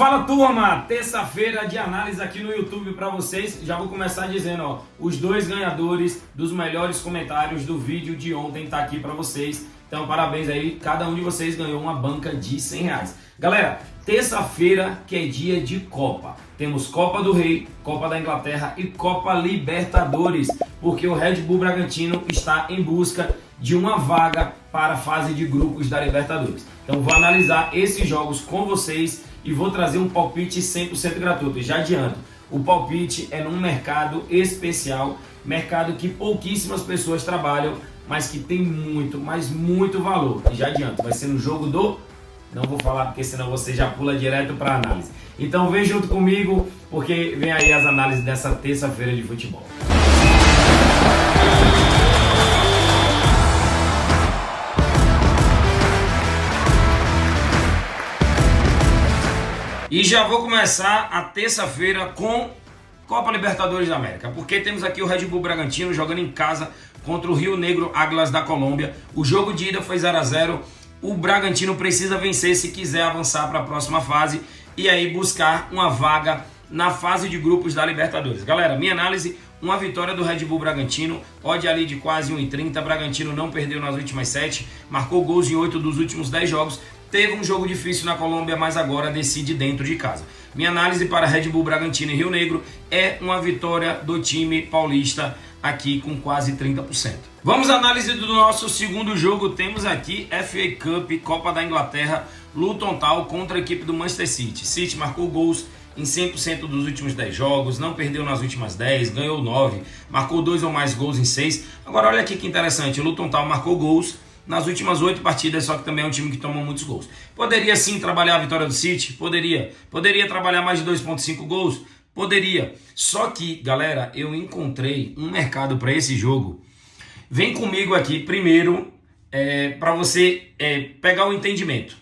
Fala turma, terça-feira de análise aqui no YouTube para vocês. Já vou começar dizendo, ó, os dois ganhadores dos melhores comentários do vídeo de ontem tá aqui para vocês. Então parabéns aí, cada um de vocês ganhou uma banca de R$100. Galera, terça-feira que é dia de Copa. Temos Copa do Rei, Copa da Inglaterra e Copa Libertadores, porque o Red Bull Bragantino está em busca de uma vaga para a fase de grupos da Libertadores. Então vou analisar esses jogos com vocês e vou trazer um palpite 100% gratuito. E já adianto, o palpite é num mercado especial, mercado que pouquíssimas pessoas trabalham, mas que tem muito, mas muito valor. E já adianto, vai ser no jogo do... Não vou falar porque senão você já pula direto para a análise. Então vem junto comigo, porque vem aí as análises dessa terça-feira de futebol. E já vou começar a terça-feira com Copa Libertadores da América, porque temos aqui o Red Bull Bragantino jogando em casa contra o Rio Negro Águilas da Colômbia. O jogo de ida foi 0-0. O Bragantino precisa vencer se quiser avançar para a próxima fase e aí buscar uma vaga na fase de grupos da Libertadores. Galera, minha análise, uma vitória do Red Bull Bragantino, odd ali de quase 1,30. Bragantino não perdeu nas últimas 7, marcou gols em 8 dos últimos 10 jogos. Teve um jogo difícil na Colômbia, mas agora decide dentro de casa. Minha análise para Red Bull Bragantino e Rio Negro é uma vitória do time paulista aqui com quase 30%. Vamos à análise do nosso segundo jogo. Temos aqui FA Cup, Copa da Inglaterra, Luton Town contra a equipe do Manchester City. City marcou gols em 100% dos últimos 10 jogos, não perdeu nas últimas 10, ganhou 9, marcou 2 ou mais gols em 6. Agora olha aqui que interessante, o Luton Town marcou gols nas últimas 8 partidas, só que também é um time que toma muitos gols. Poderia sim trabalhar a vitória do City? Poderia. Poderia trabalhar mais de 2,5 gols? Poderia. Só que, galera, eu encontrei um mercado para esse jogo. Vem comigo aqui primeiro para você pegar o entendimento.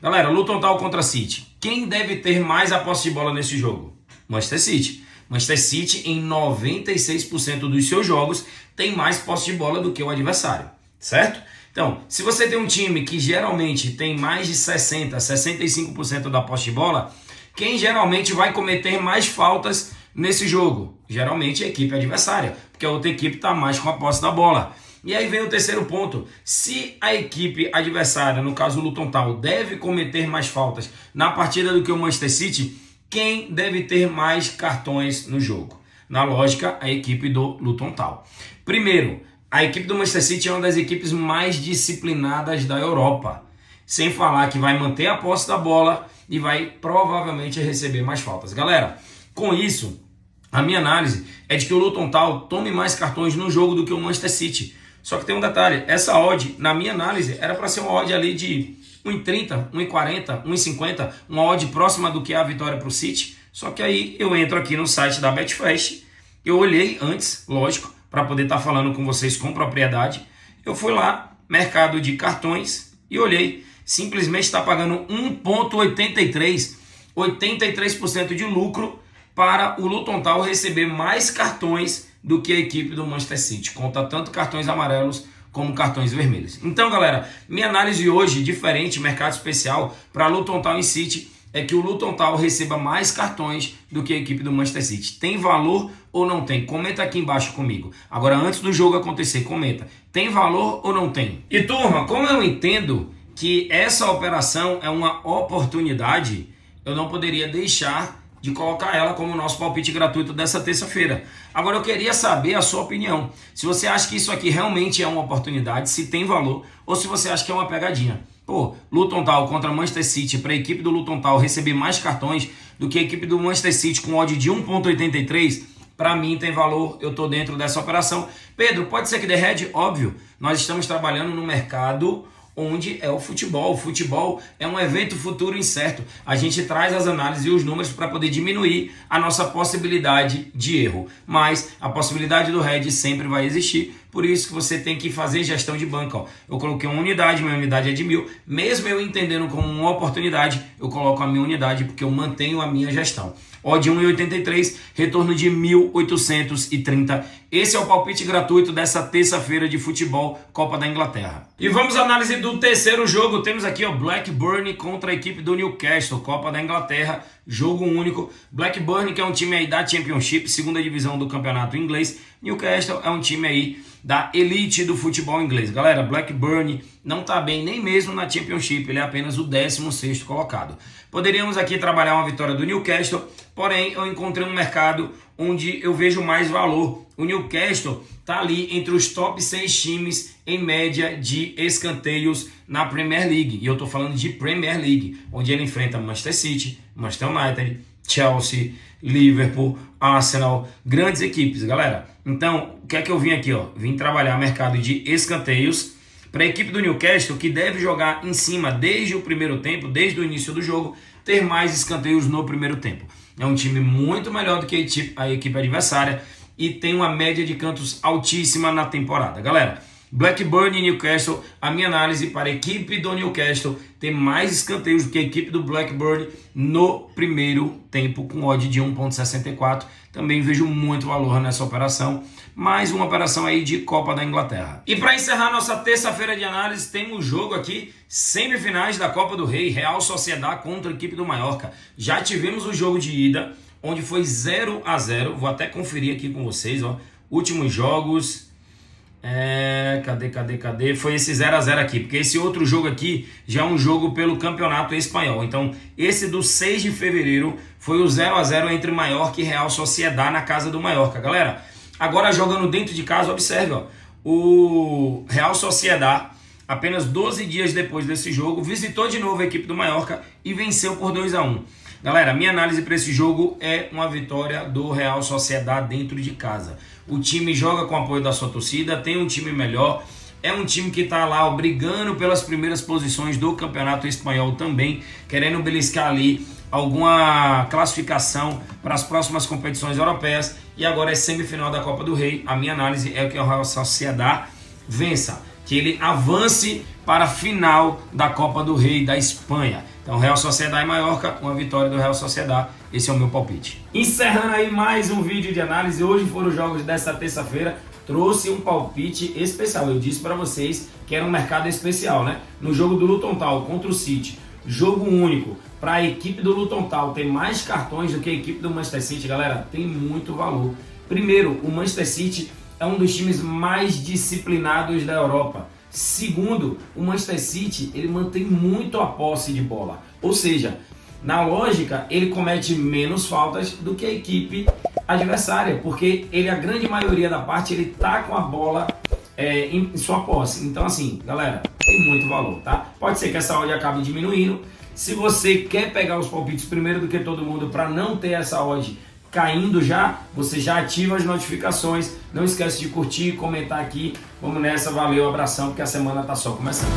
Galera, Luton Town contra City. Quem deve ter mais a posse de bola nesse jogo? Manchester City. Manchester City, em 96% dos seus jogos, tem mais posse de bola do que o adversário. Certo? Então, se você tem um time que geralmente tem mais de 60%, 65% da posse de bola, quem geralmente vai cometer mais faltas nesse jogo? Geralmente a equipe adversária, porque a outra equipe está mais com a posse da bola. E aí vem o terceiro ponto. Se a equipe adversária, no caso o Luton Town, deve cometer mais faltas na partida do que o Manchester City, quem deve ter mais cartões no jogo? Na lógica, a equipe do Luton Town. Primeiro, a equipe do Manchester City é uma das equipes mais disciplinadas da Europa. Sem falar que vai manter a posse da bola e vai provavelmente receber mais faltas. Galera, com isso, a minha análise é de que o Luton Town tome mais cartões no jogo do que o Manchester City. Só que tem um detalhe, essa odd, na minha análise, era para ser uma odd ali de 1,30, 1,40, 1,50, uma odd próxima do que é a vitória para o City. Só que aí eu entro aqui no site da Betfast, eu olhei antes, lógico, para poder estar falando com vocês com propriedade. Eu fui lá, mercado de cartões, e olhei. Simplesmente está pagando 1,83, 83% de lucro para o Luton Town receber mais cartões do que a equipe do Manchester City. Conta tanto cartões amarelos como cartões vermelhos. Então, galera, minha análise hoje, diferente, mercado especial para Luton Town e City, é que o Luton Town receba mais cartões do que a equipe do Manchester City. Tem valor ou não tem? Comenta aqui embaixo comigo. Agora, antes do jogo acontecer, comenta. Tem valor ou não tem? E turma, como eu entendo que essa operação é uma oportunidade, eu não poderia deixar de colocar ela como nosso palpite gratuito dessa terça-feira. Agora eu queria saber a sua opinião. Se você acha que isso aqui realmente é uma oportunidade, se tem valor, ou se você acha que é uma pegadinha. Pô, Luton Town contra Manchester City, para a equipe do Luton Town receber mais cartões do que a equipe do Manchester City com odd de 1,83, para mim tem valor, eu estou dentro dessa operação. Pedro, pode ser que dê red? Óbvio, nós estamos trabalhando no mercado onde é o futebol. O futebol é um evento futuro incerto. A gente traz as análises e os números para poder diminuir a nossa possibilidade de erro. Mas a possibilidade do red sempre vai existir, por isso que você tem que fazer gestão de banca. Ó. Eu coloquei uma unidade, minha unidade é de 1.000, mesmo eu entendendo como uma oportunidade, eu coloco a minha unidade porque eu mantenho a minha gestão. Odd 1,83, retorno de 1.830. Esse é o palpite gratuito dessa terça-feira de futebol, Copa da Inglaterra. E vamos à análise do terceiro jogo. Temos aqui o Blackburn contra a equipe do Newcastle, Copa da Inglaterra, jogo único. Blackburn, que é um time aí da Championship, segunda divisão do campeonato inglês. Newcastle é um time aí da elite do futebol inglês. Galera, Blackburn não está bem nem mesmo na Championship, ele é apenas o 16º colocado. Poderíamos aqui trabalhar uma vitória do Newcastle, porém eu encontrei um mercado onde eu vejo mais valor. O Newcastle está ali entre os top 6 times em média de escanteios na Premier League. E eu estou falando de Premier League, onde ele enfrenta Manchester City, Manchester United, Chelsea, Liverpool, Arsenal, grandes equipes, galera. Então, o que é que eu vim aqui? Vim trabalhar mercado de escanteios para a equipe do Newcastle, que deve jogar em cima desde o primeiro tempo, desde o início do jogo, ter mais escanteios no primeiro tempo. É um time muito melhor do que a equipe adversária e tem uma média de cantos altíssima na temporada. Galera, Blackburn e Newcastle, a minha análise para a equipe do Newcastle tem mais escanteios do que a equipe do Blackburn no primeiro tempo, com odd de 1,64. Também vejo muito valor nessa operação. Mais uma operação aí de Copa da Inglaterra. E para encerrar nossa terça-feira de análise, temos jogo aqui, semifinais da Copa do Rei, Real Sociedad contra a equipe do Mallorca. Já tivemos o jogo de ida, onde foi 0-0. Vou até conferir aqui com vocês, últimos jogos. Cadê? Foi esse 0-0 aqui, porque esse outro jogo aqui já é um jogo pelo Campeonato Espanhol. Então, esse do 6 de fevereiro foi o 0-0 entre Mallorca e Real Sociedad na casa do Mallorca. Galera, agora jogando dentro de casa, observe, o Real Sociedad, apenas 12 dias depois desse jogo, visitou de novo a equipe do Mallorca e venceu por 2-1. Galera, minha análise para esse jogo é uma vitória do Real Sociedad dentro de casa. O time joga com o apoio da sua torcida, tem um time melhor, é um time que está lá brigando pelas primeiras posições do Campeonato Espanhol também, querendo beliscar ali alguma classificação para as próximas competições europeias. E agora é semifinal da Copa do Rei. A minha análise é que o Real Sociedad vença, que ele avance para a final da Copa do Rei da Espanha. Então, Real Sociedad e Mallorca, uma vitória do Real Sociedad. Esse é o meu palpite. Encerrando aí mais um vídeo de análise. Hoje foram os jogos dessa terça-feira. Trouxe um palpite especial. Eu disse para vocês que era um mercado especial, né? No jogo do Luton Town contra o City, jogo único. Para a equipe do Luton Town ter mais cartões do que a equipe do Manchester City, galera, tem muito valor. Primeiro, o Manchester City é um dos times mais disciplinados da Europa. Segundo, o Manchester City, ele mantém muito a posse de bola. Ou seja, na lógica, ele comete menos faltas do que a equipe adversária, porque ele, a grande maioria da parte, ele tá com a bola em sua posse. Então, assim, galera, tem muito valor, tá? Pode ser que essa odd acabe diminuindo. Se você quer pegar os palpites primeiro do que todo mundo para não ter essa odd caindo já, você já ativa as notificações. Não esquece de curtir e comentar aqui. Vamos nessa, valeu, abração, porque a semana tá só começando.